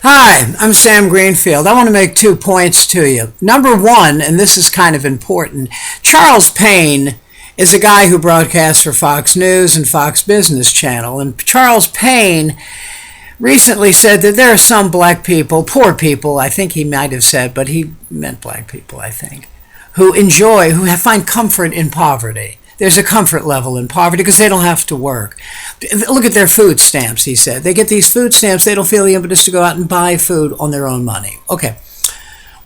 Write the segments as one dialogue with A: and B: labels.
A: Hi, I'm Sam Greenfield. I want to make 2 points to you. Number one, and this is kind of important, Charles Payne is a guy who broadcasts for Fox News and Fox Business Channel. And Charles Payne recently said that there are some black people, poor people, I think he might have said, but he meant black people, I think, who find comfort in poverty. There's a comfort level in poverty because they don't have to work. Look at their food stamps, he said. They get these food stamps, they don't feel the impetus to go out and buy food on their own money. Okay.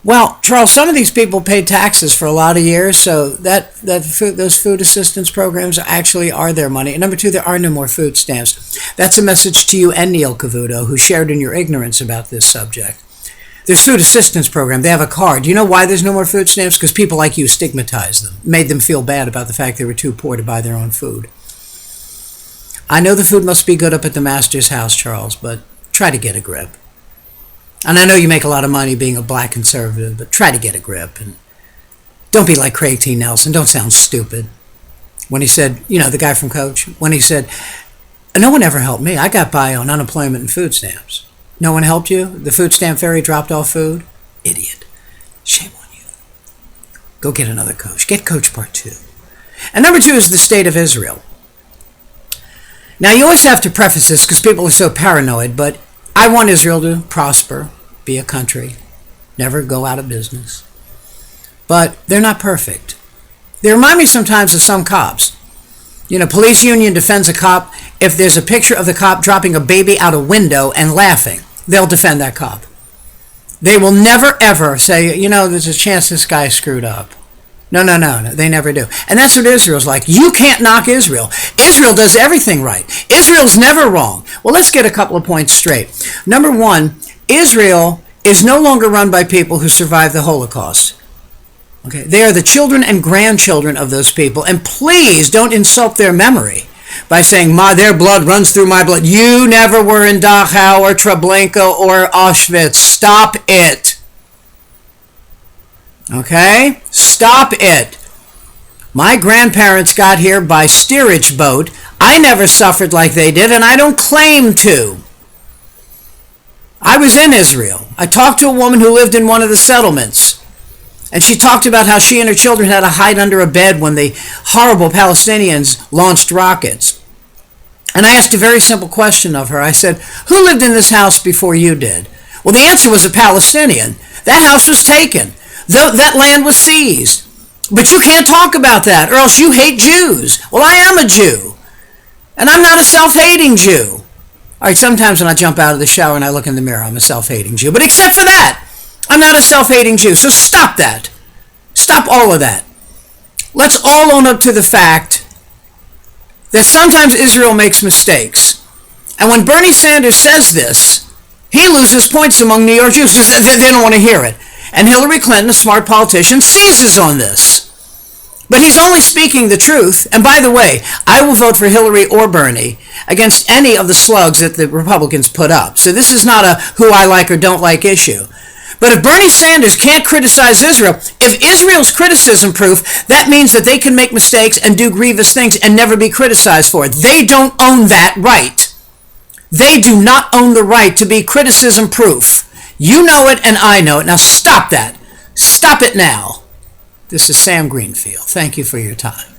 A: Well, Charles, some of these people paid taxes for a lot of years, so those food assistance programs actually are their money. And number two, there are no more food stamps. That's a message to you and Neil Cavuto, who shared in your ignorance about this subject. There's food assistance program. They have a card. Do you know why there's no more food stamps? Because people like you stigmatized them, made them feel bad about the fact they were too poor to buy their own food. I know the food must be good up at the master's house, Charles, but try to get a grip. And I know you make a lot of money being a black conservative, but try to get a grip. And don't be like Craig T. Nelson. Don't sound stupid. When he said, the guy from Coach, when he said, no one ever helped me. I got by on unemployment and food stamps. No one helped you? The food stamp fairy dropped off food? Idiot. Shame on you. Go get another coach. Get Coach Part 2. And number two is the state of Israel. Now, you always have to preface this because people are so paranoid, but I want Israel to prosper, be a country, never go out of business. But they're not perfect. They remind me sometimes of some cops. Police union defends a cop if there's a picture of the cop dropping a baby out a window and laughing. They'll defend that cop. They will never, ever say, there's a chance this guy screwed up. No, they never do. And that's what Israel's like. You can't knock Israel. Israel does everything right. Israel's never wrong. Well, let's get a couple of points straight. Number one, Israel is no longer run by people who survived the Holocaust. Okay, they are the children and grandchildren of those people, and please don't insult their memory by saying, their blood runs through my blood. You never were in Dachau or Treblinka or Auschwitz. Stop it. Okay? Stop it. My grandparents got here by steerage boat. I never suffered like they did, and I don't claim to. I was in Israel. I talked to a woman who lived in one of the settlements. And she talked about how she and her children had to hide under a bed when the horrible Palestinians launched rockets. And I asked a very simple question of her. I said, who lived in this house before you did? Well, the answer was a Palestinian. That house was taken. That land was seized. But you can't talk about that, or else you hate Jews. Well, I am a Jew. And I'm not a self-hating Jew. All right, sometimes when I jump out of the shower and I look in the mirror, I'm a self-hating Jew. But except for that, I'm not a self-hating Jew, so stop that. Stop all of that. Let's all own up to the fact that sometimes Israel makes mistakes. And when Bernie Sanders says this, he loses points among New York Jews because they don't want to hear it. And Hillary Clinton, a smart politician, seizes on this. But he's only speaking the truth. And by the way, I will vote for Hillary or Bernie against any of the slugs that the Republicans put up. So this is not a who I like or don't like issue. But if Bernie Sanders can't criticize Israel, if Israel's criticism proof, that means that they can make mistakes and do grievous things and never be criticized for it. They don't own that right. They do not own the right to be criticism proof. You know it and I know it. Now stop that. Stop it now. This is Sam Greenfield. Thank you for your time.